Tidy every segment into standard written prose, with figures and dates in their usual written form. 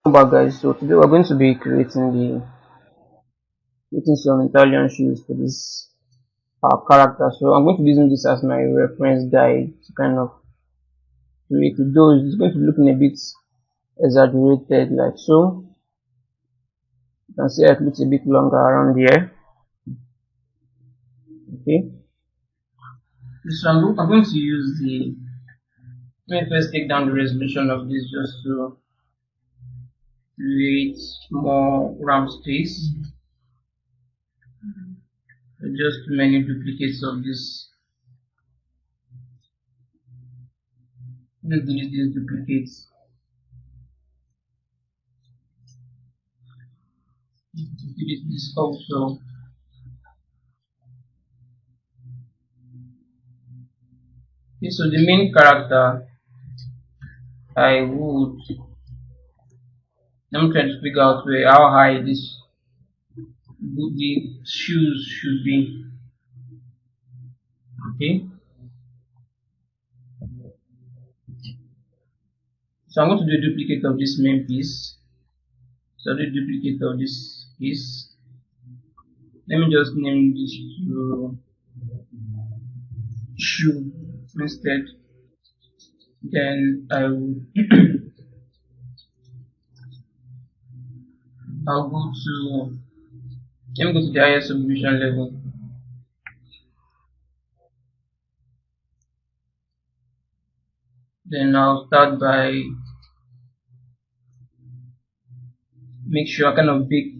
Welcome back, guys. So today we're going to be creating some Italian shoes for this character. So I'm going to be using this as my reference guide to kind of create it. Though it's going to be looking a bit exaggerated, like so. You can see it looks a bit longer around here. Okay. So I'm going to use the. Let me first take down the resolution of this just to create more RAM space. Just too many duplicates of this. Let's delete these duplicates. Delete this also. Okay, so the main character, I would. I'm trying to figure out how high this the shoes should be. Okay, so I'm going to do a duplicate of this main piece. So I'll do a duplicate of this piece. Let me just name this to shoe instead. Then I will I'll go to let me go to the highest subdivision level. Then I'll start by make sure I kind of bake.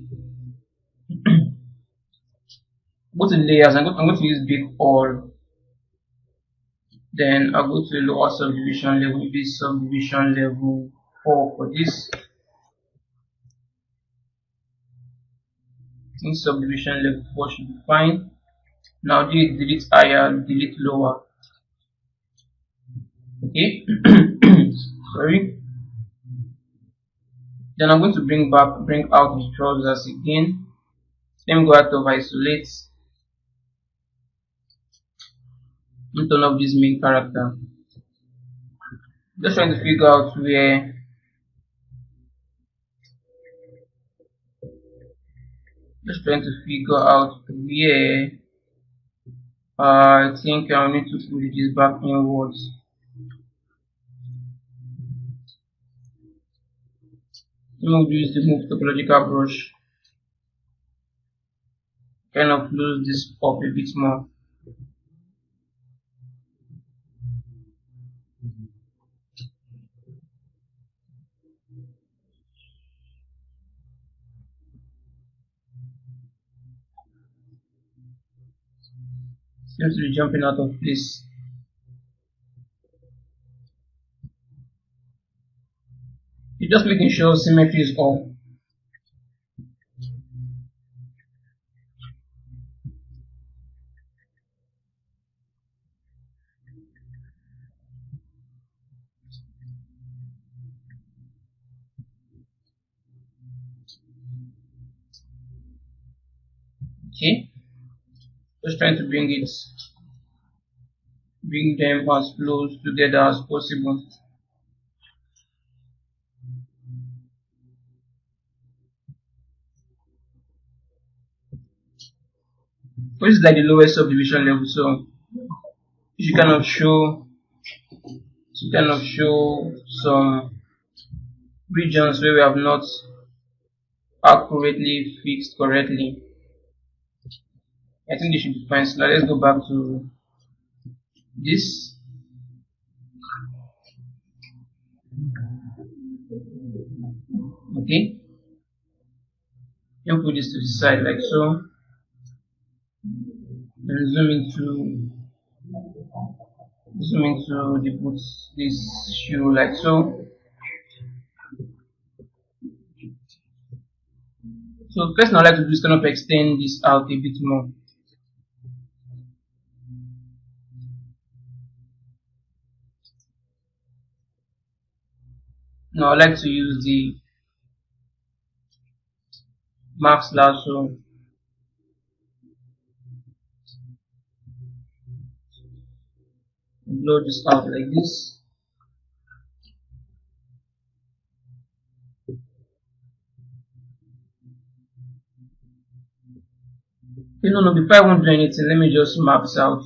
Go to layers. I'm going to use bake all. Then I'll go to the lower subdivision level, maybe subdivision level 4 for this. In subdivision level 4 should be fine. Now delete higher, delete lower. Okay. Sorry. Then I'm going to bring out the trousers again. Let me go out of isolate and turn off this main character. Just trying to figure out where I think I need to put this back inwards. I'm use the move topological brush. Kind of close this up a bit more. Seems to be jumping out of place. You're just making sure symmetry is all. Okay, just trying to bring them as close together as possible. This is like the lowest subdivision level, so you should kind of show some regions where we have not accurately fixed correctly. I think they should be fine. So now let's go back to this. Okay, and put this to the side like so, and zoom into the boots, this shoe like so. So first now I like to do is kind of extend this out a bit more. Now I like to use the max lasso. Blow this out like this. You know, before I won't do anything, let me just max out.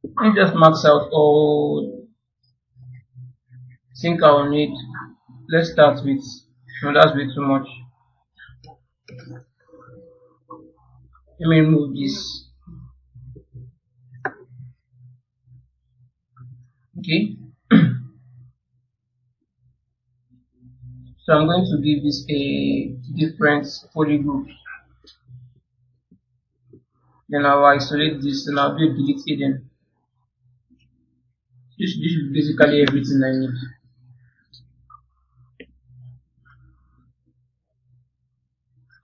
Let me just max out all think I will need. Let's start with, no, that's way too much. Let me remove this. Okay. So I'm going to give this a different polygroup. Then I'll isolate this and I'll do a delete hidden. This is basically everything I need.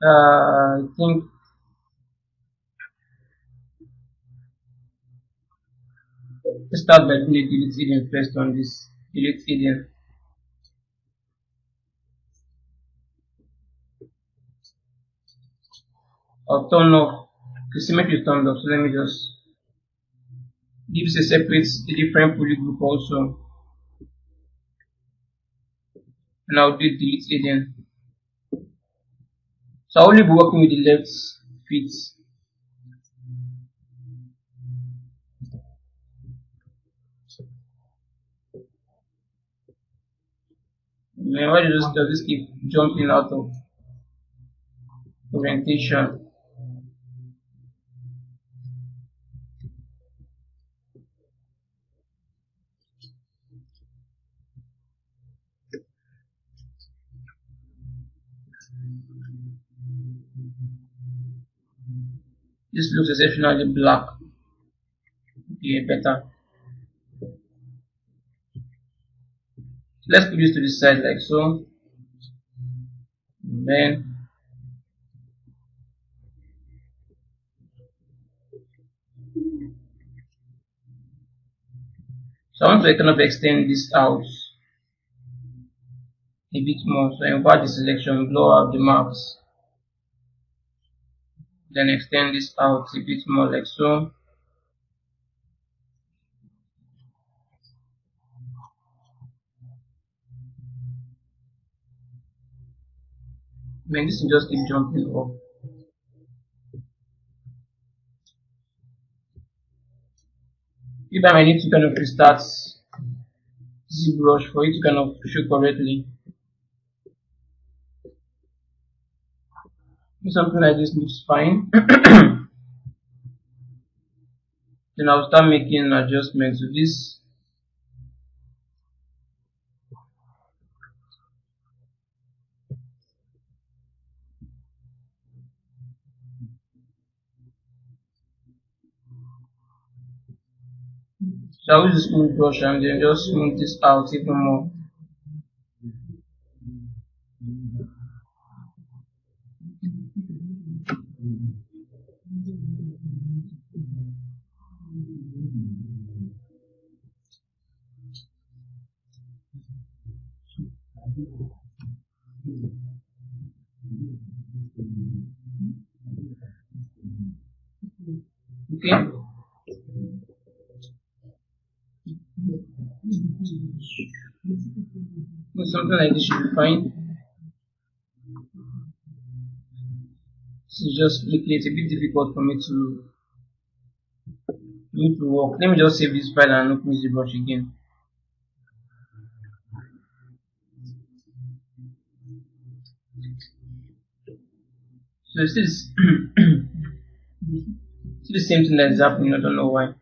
I think let's start by doing a delete hidden first on this. Delete hidden. I'll turn off. The symmetry is turned off, so let me just give a separate, a different polygroup also. And I'll do delete hidden. So I'll only be working with the left feet. Man, why does this keep jumping out of orientation? This looks exceptionally black. Okay, better. Let's put this to the side like so. And then so I want to kind of extend this out a bit more. So invert the selection, blow out the marks, then extend this out a bit more like so. Man, this will just keep jumping up. If I need to kind of restart ZBrush for it to kind of show correctly. Something like this looks fine. Then I'll start making adjustments to this. So I'll use the smooth brush and then just smooth this out even more. Okay. Something like this should be fine. This is just flicky. It's a bit difficult for me to work. Let me just save this file and open the brush again. So it's the same thing that is happening. I don't know why.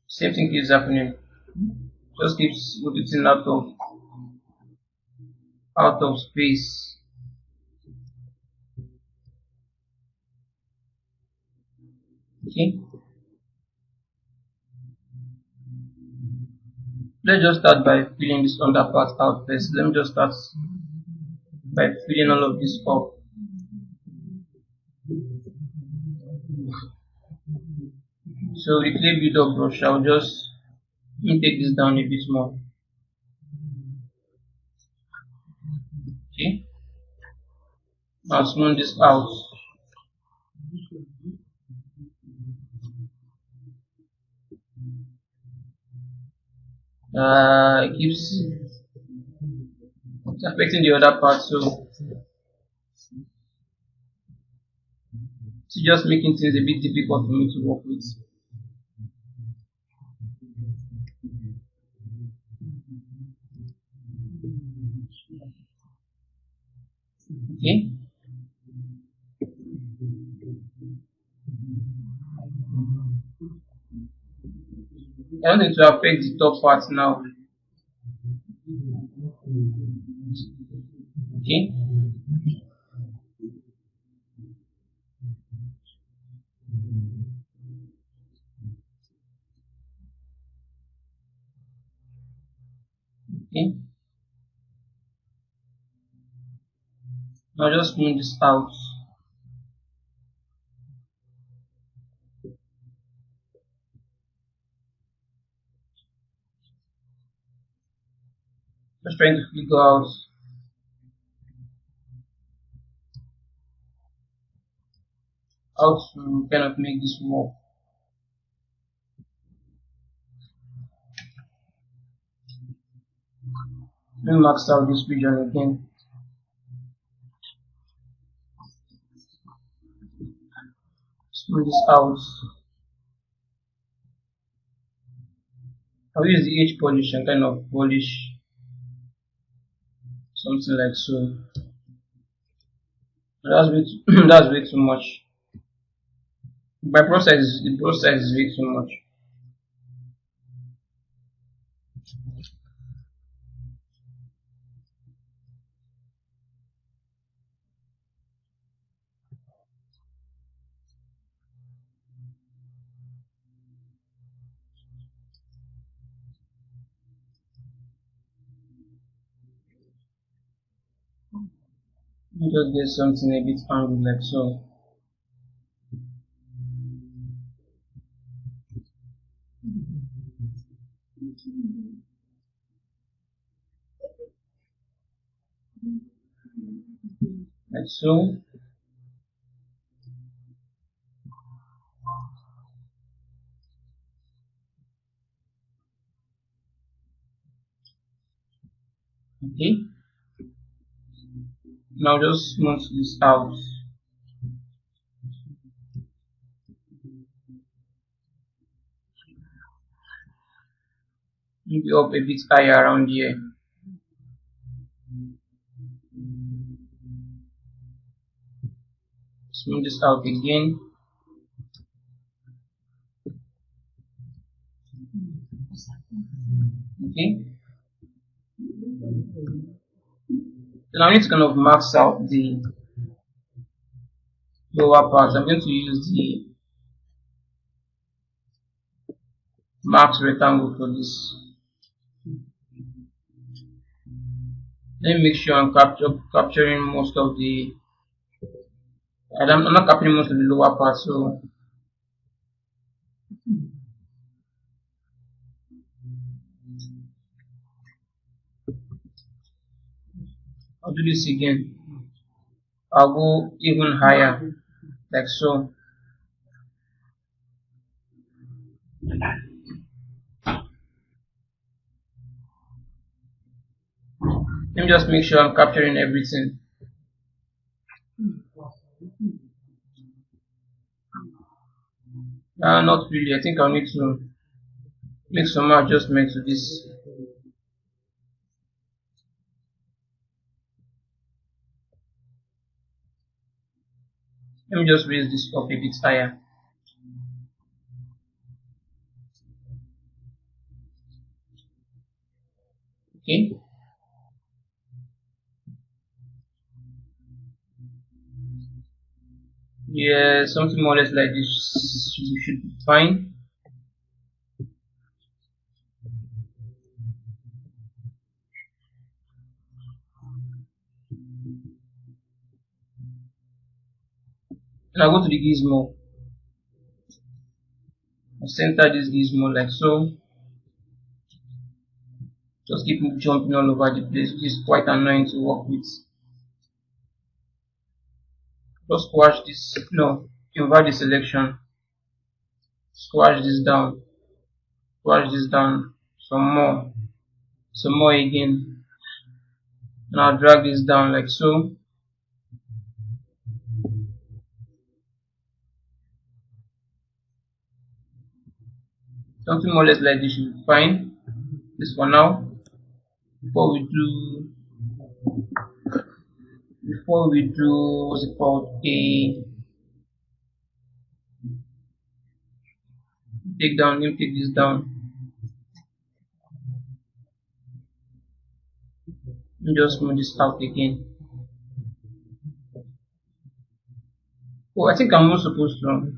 Same thing keeps happening. Just keeps rotating out of space. Okay. Let's just start by filling this under part out first. Let me just start by filling all of this up. So with clay build-up brush, I'll just take this down a bit more. Okay. I'll smooth this out. It keeps affecting the other part, so It's just making things a bit difficult for me to work with. Okay, I want it to affect the top part now. Okay, okay. Now just smooth this out. Just trying to figure out how to kind of make this work. Let me max out this region again. Smooth this out. I'll use the edge polish and kind of polish something like so. That's way too, that's way too much. My process, the process is way too much. Let me just get something a bit angled like so. Like so. Okay. Now just smooth this out. Maybe up a bit higher around here. Smooth this out again. Okay. Then I need to kind of max out the lower part. I'm going to use the max rectangle for this. Let me make sure I'm capturing most of the. I'm not capturing most of the lower part, so I'll do this again. I'll go even higher, like so. Let me just make sure I'm capturing everything. Not really. I think I'll need to make some more adjustments to this. Let me just raise this up a bit higher. Okay. Yeah, something more or less like this should be fine. And I'll go to the gizmo. I'll center this gizmo like so. Just keep jumping all over the place, which is quite annoying to work with. Just squash this, no, invert the selection. Squash this down. Squash this down. Some more. Some more again. Now drag this down like so. Something more or less like this should be fine. This for now. Before we do what's it called, a take down, let me take this down and just move this out again. Oh, I think I'm not supposed to.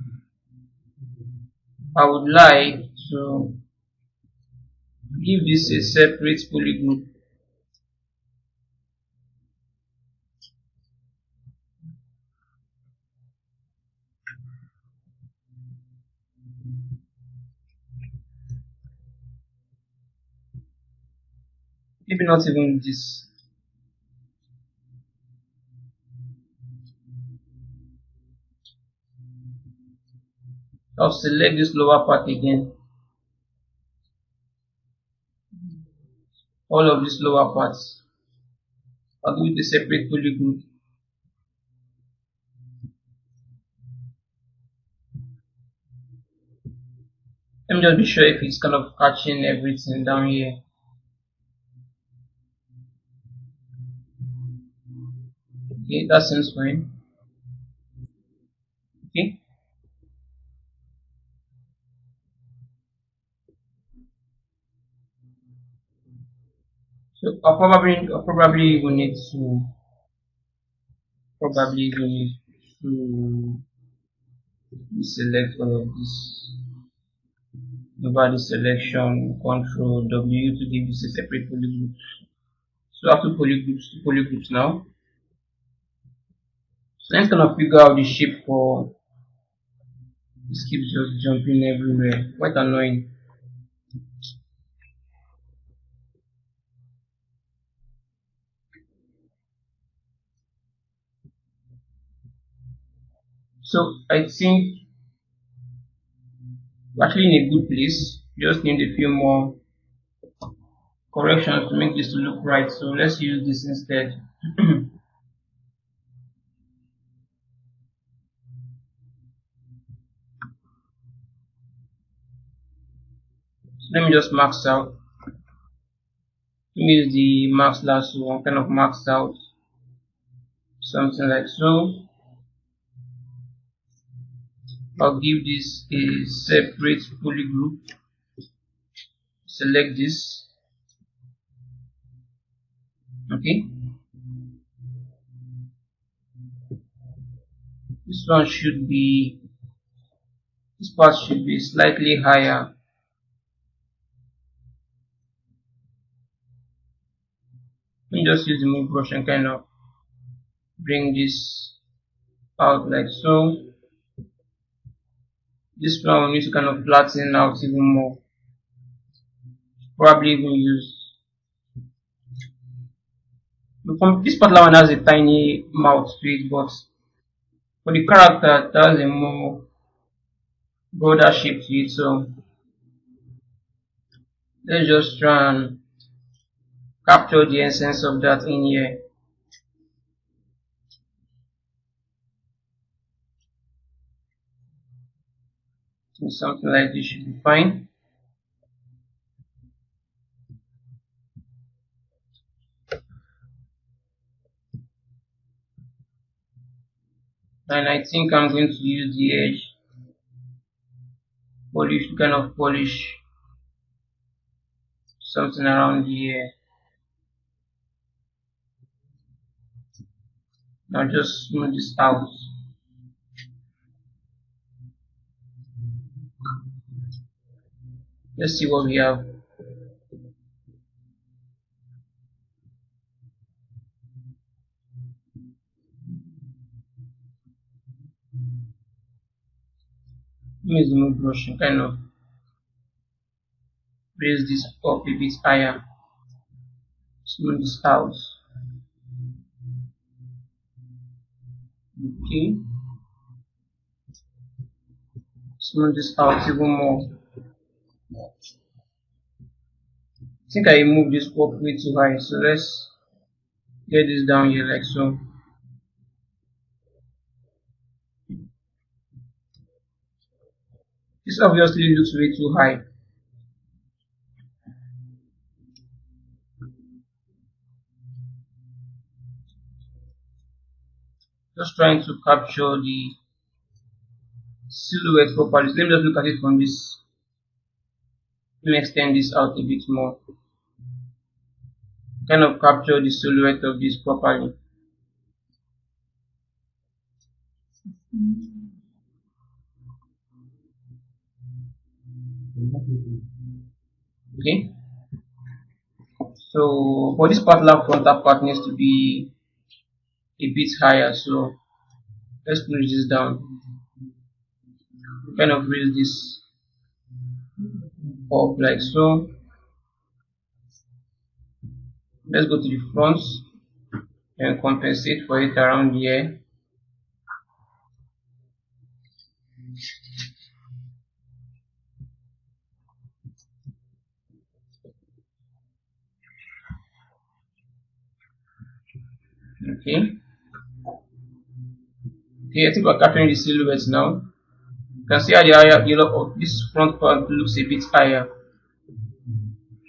I would like to give this a separate poly group. Maybe not even this. I'll select this lower part again. All of these lower parts. I'll give it a separate poly group. Let me just be sure if it's kind of catching everything down here. Okay, that seems fine. Okay. So I'll probably even need to select all of this. Over the selection, control W to give this a separate poly group. So I have two poly groups now. So let's kind of figure out the shape for this keeps just jumping everywhere. Quite annoying. So I think we're actually in a good place. Just need a few more corrections to make this to look right. So let's use this instead. Let me just max out. Let me use the max lasso one, kind of max out something like so. I'll give this a separate poly group. Select this. Okay. This one should be, this part should be slightly higher. Let me just use the move brush and kind of bring this out like so. This one we need to kind of flatten out even more. Probably even use, this particular one has a tiny mouth to it, but for the character it has a more broader shape to it. So let's just try and capture the essence of that in here. So something like this should be fine. And I think I'm going to use the edge polish to kind of polish something around here. Now just smooth this out. Let's see what we have. Use the move brush and kind of raise this up a bit higher. Smooth this out. Okay. Smooth this out even more. I think I moved this up way too high, so let's get this down here like so. This obviously looks way too high. Just trying to capture the silhouette properly. So let me just look at it from this. Let me extend this out a bit more. Kind of capture the silhouette of this properly. Okay. So for this particular frontal part needs to be a bit higher. So let's push this down. Kind of raise this up like so. Let's go to the front and compensate for it around here. Okay. Okay, I think we're capturing the silhouette now. You can see how the higher this front part looks a bit higher.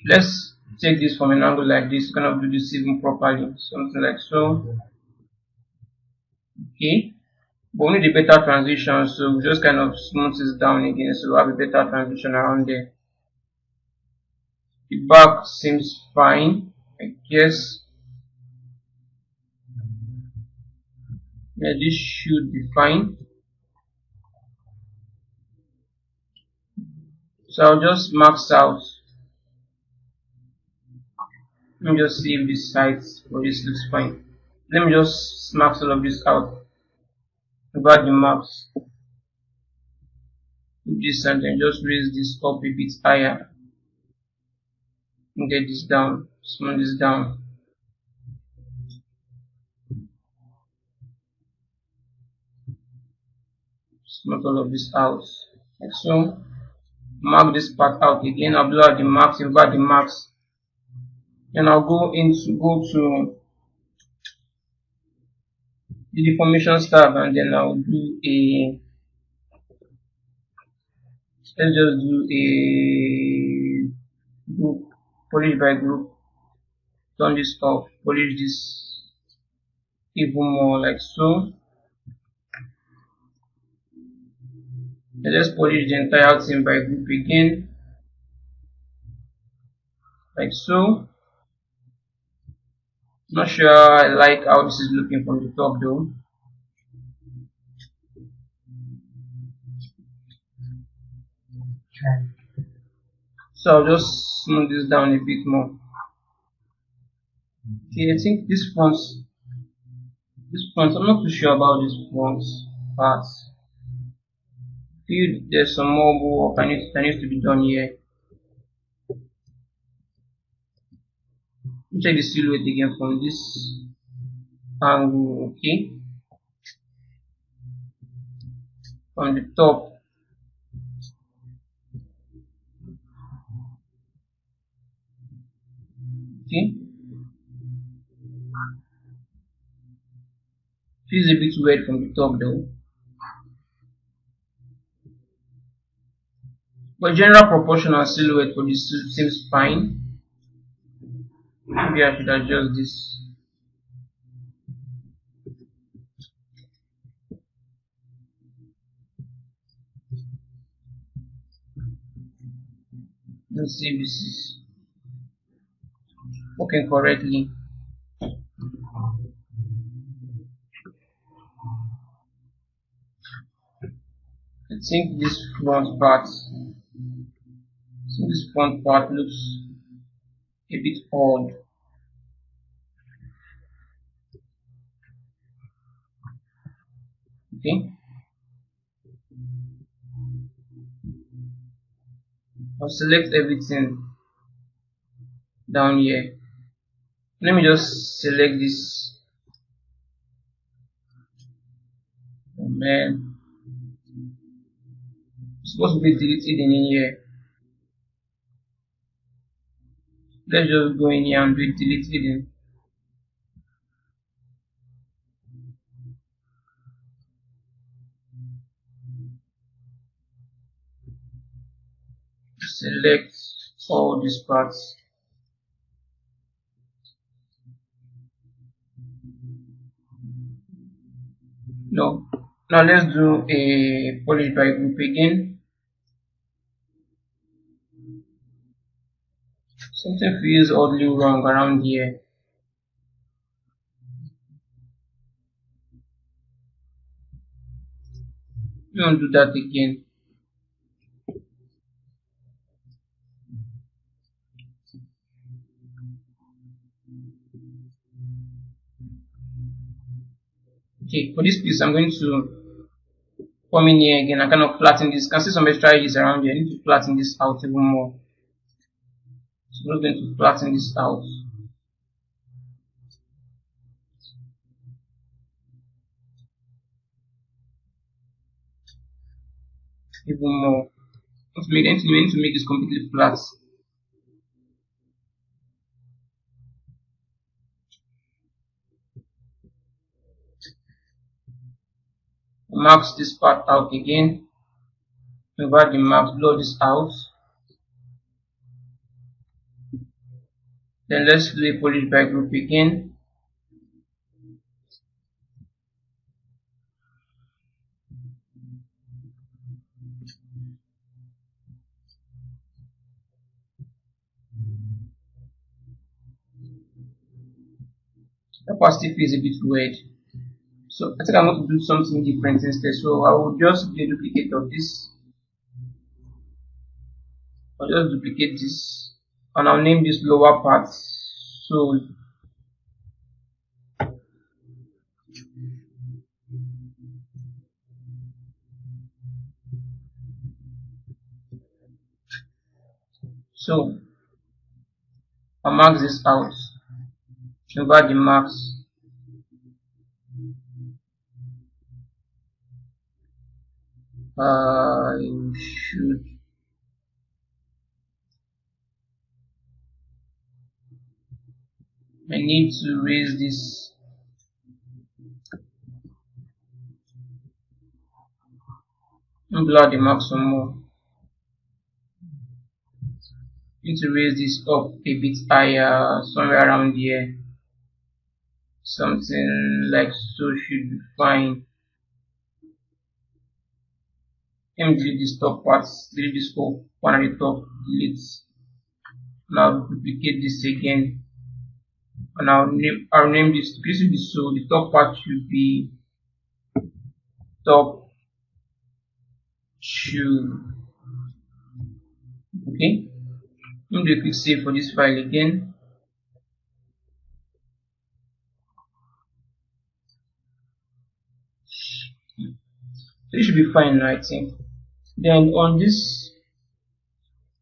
Let's take this from an angle like this, kind of do this even properly, something like so. Okay, but we need a better transition, so we just kind of smooth this down again, so we have a better transition around there. The back seems fine, I guess. Yeah, this should be fine. So I'll just max out. Let me just see if this side for this looks fine. Let me just max all of this out. About the maps. This and then just raise this up a bit higher. And get this down. Smooth this down. Smooth all of this out. Like so. Mark this part out again. I'll blow out the marks, invert the marks. Then I'll go to the deformation tab, and then I'll do a let's just do a group, polish by group. Turn this off, polish this even more like so. And let's polish the entire thing by group again. Like so. Not sure I like how this is looking from the top though. So I'll just smooth this down a bit more. Okay, I think this front, I'm not too sure about this front part. I feel there's some more work that needs to be done here. Let me check the silhouette again from this angle, okay? From the top. Okay? Feels a bit weird from the top though. But general proportion and silhouette for this seems fine. Maybe I should adjust this. Let's see if this is working correctly. I think this front part looks a bit odd. Okay. I'll select everything down here. Let me just select this. Oh man, it's supposed to be deleted in here. Let's just go in here and do it deleted in. Select all these parts. No. Now let's do a polish by group again. Something feels oddly wrong around here. We don't do that again. Okay, for this piece I'm going to come in here again and kind of flatten this. You can see some extra edges around here. I need to flatten this out even more. So we're going to flatten this out even more. We need to make this completely flat. Marks this part out again. Over the marks, blow this out. Then let's do a polish by group again. The positive is a bit weird. So I think I'm going to do something different instead. So I will just do a duplicate of this. I'll just duplicate this and I'll name this lower part so I'll mark this out. Over the marks, I should I need to raise this and blur the mark some more. Need to raise this up a bit higher, somewhere around here. Something like so should be fine. Let me delete this top part, delete this whole one at the top, delete. Now duplicate this again. And I'll name this so the top part should be top shoe. Okay. Let me do a quick save for this file again. So it should be fine now, I think. Then on this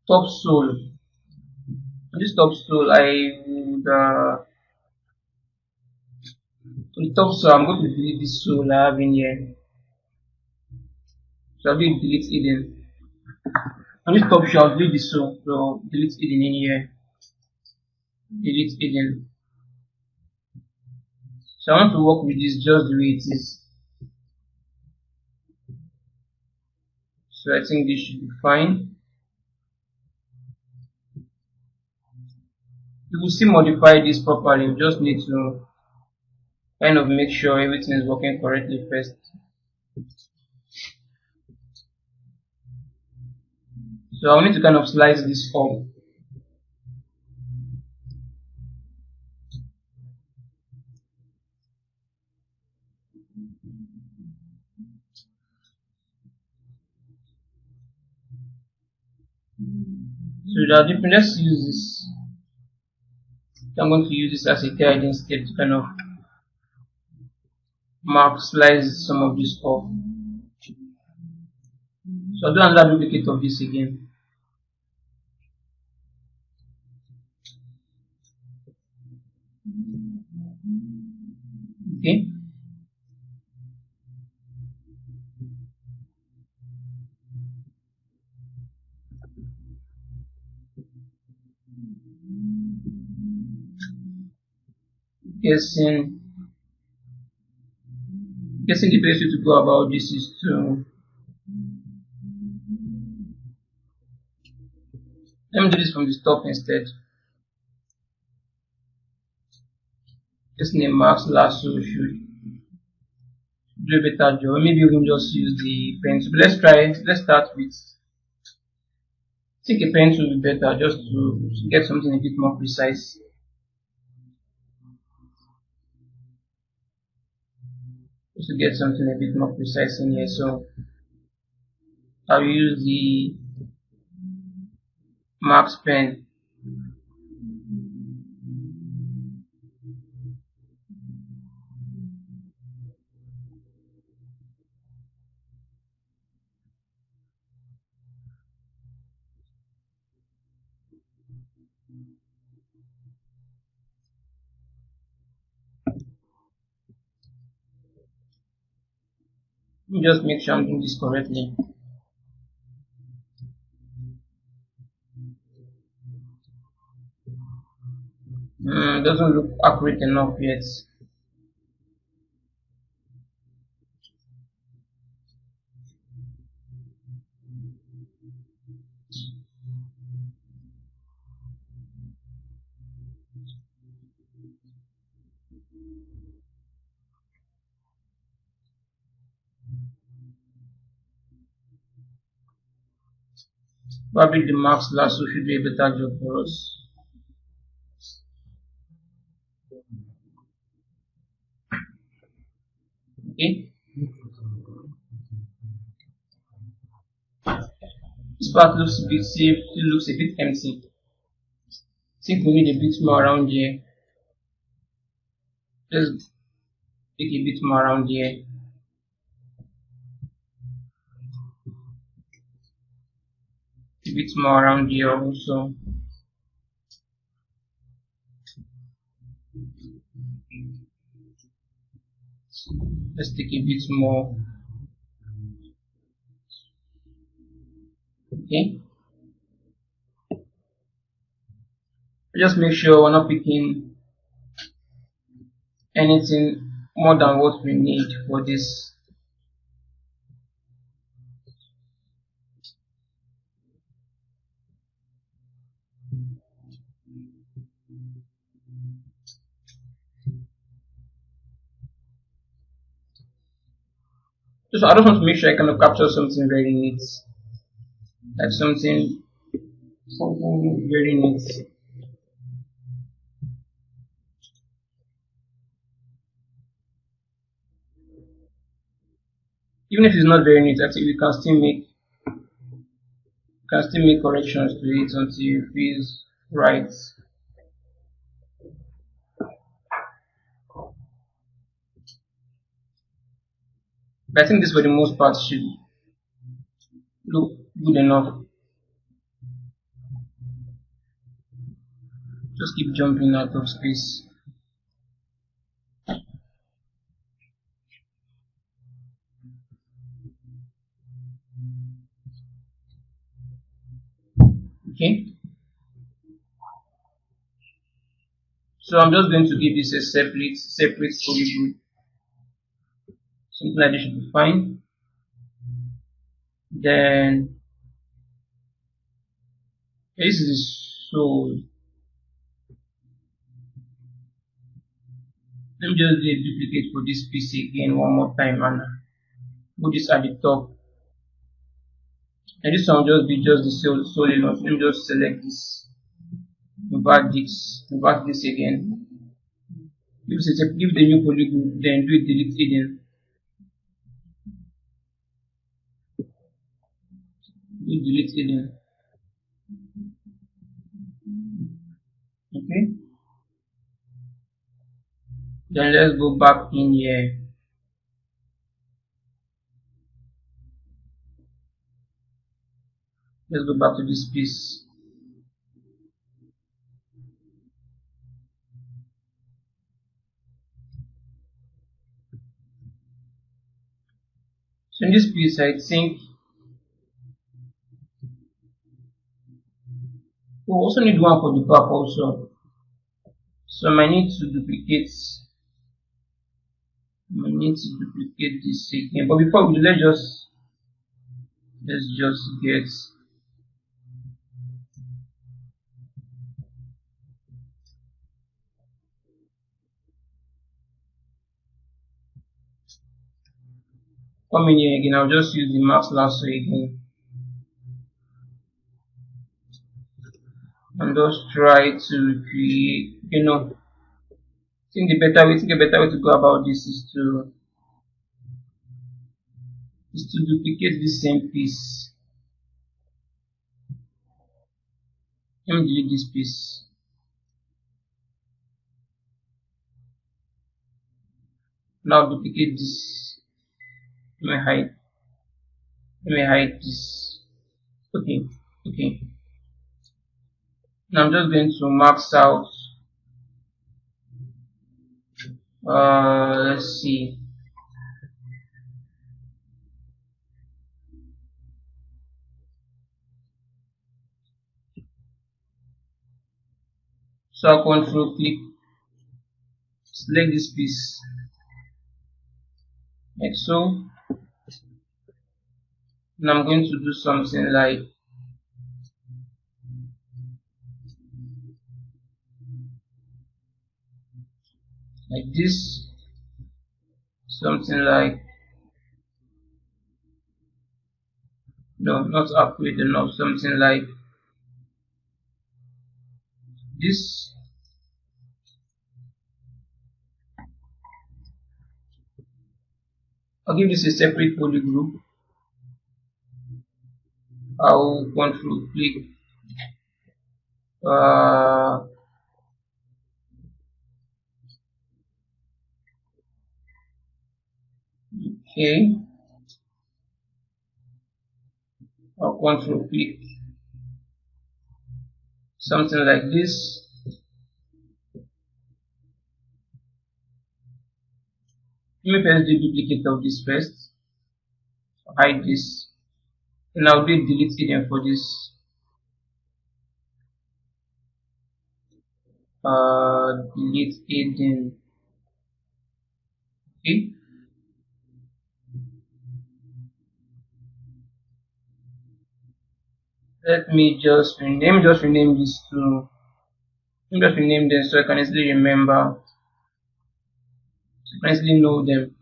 top sole, I would on the top sole I'm going to delete this sole I have in here. So I'll do delete hidden. On this top sole, I'll delete this sole. So delete hidden in here. Delete hidden. So I want to work with this just the way it is. So I think this should be fine. You will still modify this properly. You just need to kind of make sure everything is working correctly first. So I need to kind of slice this up. So there are different. Let's use this. I'm going to use this as a guide instead to kind of slice some of this off. So I'll do another duplicate of this again. Okay. Guessing the best way to go about this is to let me do this from the top instead. This name marks lasso should do a better job. Maybe you can just use the pencil. But let's try. Let's start with. I think a pencil will be better just to get something a bit more precise. Just to get something a bit more precise in here. So I'll use the Max pen. Let me just make sure I'm doing this correctly. Doesn't look accurate enough yet. Probably the Max Lasso should do a better job for us. Okay. This part looks a bit safe. It looks a bit empty. I think we need a bit more around here. Let's take a bit more around here. A bit more around here also. Let's take a bit more. Okay. Just make sure we're not picking anything more than what we need for this. So I just want to make sure I kind of capture something very neat, like something very neat. Even if it's not very neat, I think we can still make corrections to it until it feels right. But I think this for the most part should look good enough. Just keep jumping out of space. Okay. So I'm just going to give this a separate polygon. Something like this should be fine. Then this is so. Let me just do a duplicate for this piece again one more time and put this at the top. And this one will just be just the solid enough. Let me just select this, invert this again. Give the new polygon, then do a delete hidden. Do delete hidden. Okay. Then let's go back in here. Let's go back to this piece. So in this piece, I think we also need one for the back also. So I might need to duplicate. This again. But before we do, let's just get Come in here again, I'll just use the max lasso again and just try to create, think a better way to go about this is to duplicate the same piece. Let me delete this piece. Now duplicate this. Let me hide this. Okay. Now I'm just going to max out. Let's see. So I'll control click, select this piece like so. And I'm going to do something like this, something like, no, not accurate enough, something like this. I'll give this a separate poly group. I'll control click, okay, I'll control click, something like this. Let me first do duplicate of this first, hide this, and I'll do delete hidden for this. Delete hidden. Okay. Let me just rename this to. Let me just rename them so I can easily remember. I can easily know them.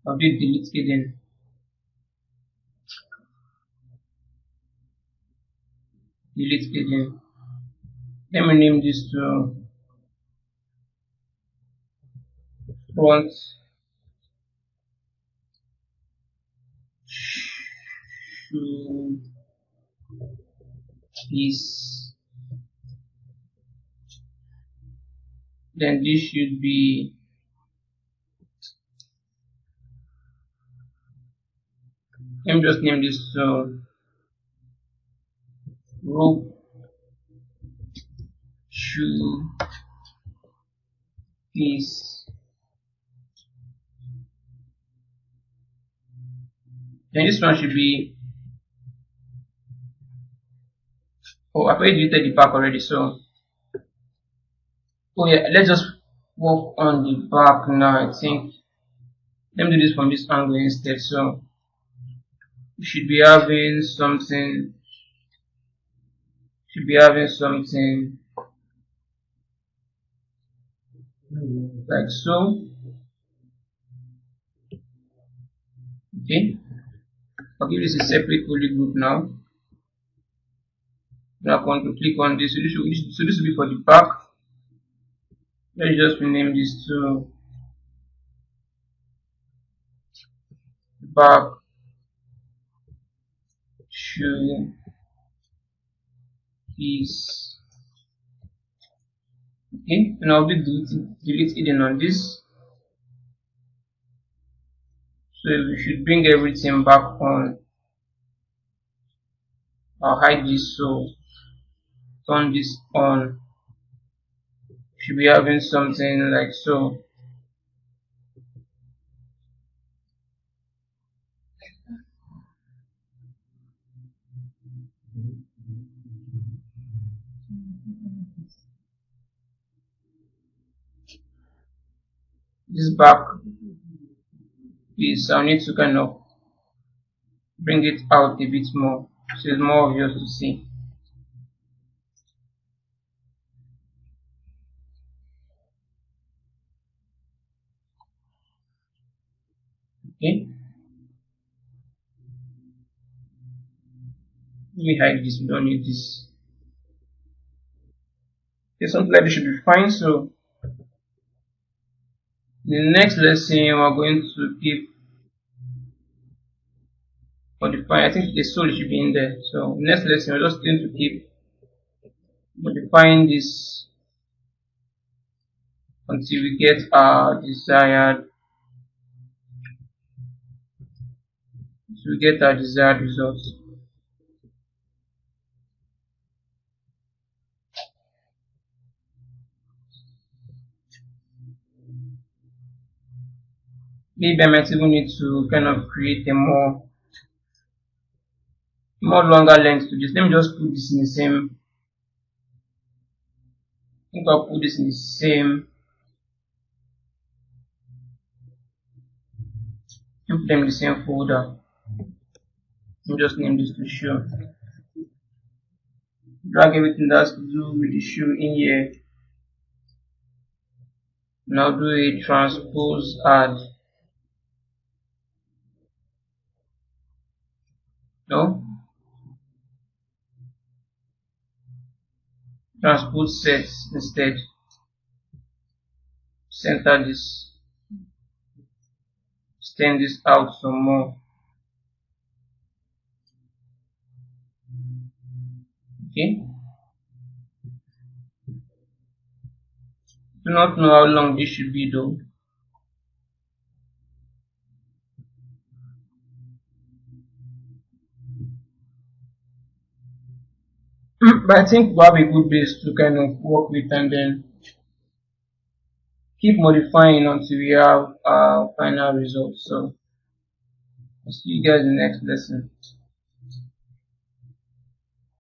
I'll do delete hidden. Delete hidden. Let me name this to front shoe piece. Then this should be let me just name this to rope shoe piece. Then this one should be, oh, I've already deleted the back already, so oh yeah, let's just work on the back now. I think let me do this from this angle instead. So we should be having something like so. Okay, I'll give this a separate poly group now. Now I'm going to click on this. So this will be for the back. Let's just rename this to back shoe piece. Okay, and I'll be delete hidden on this. So we should bring everything back on. I'll hide this, so turn this on. Should be having something like so. This back piece, I'll need to kind of bring it out a bit more so it's more obvious to see. Okay, let me hide this, we don't need this. Okay, something like this should be fine. So in the next lesson we're going to keep modifying. I think the soul should be in there. So next lesson we're just going to keep modifying this until we get our desired results. Maybe I might even need to kind of create a more longer length to this. Let me just put this in the same. I think I'll put this in the same. And put them in the same folder. I'll just name this to show. Drag everything that has to do with the shoe in here. Now do a transpose add. No? Transpose sets instead. Center this. Extend this out some more. Okay? Do not know how long this should be though. But I think we have a good base to kind of work with and then keep modifying until we have our final result. So I'll see you guys in the next lesson.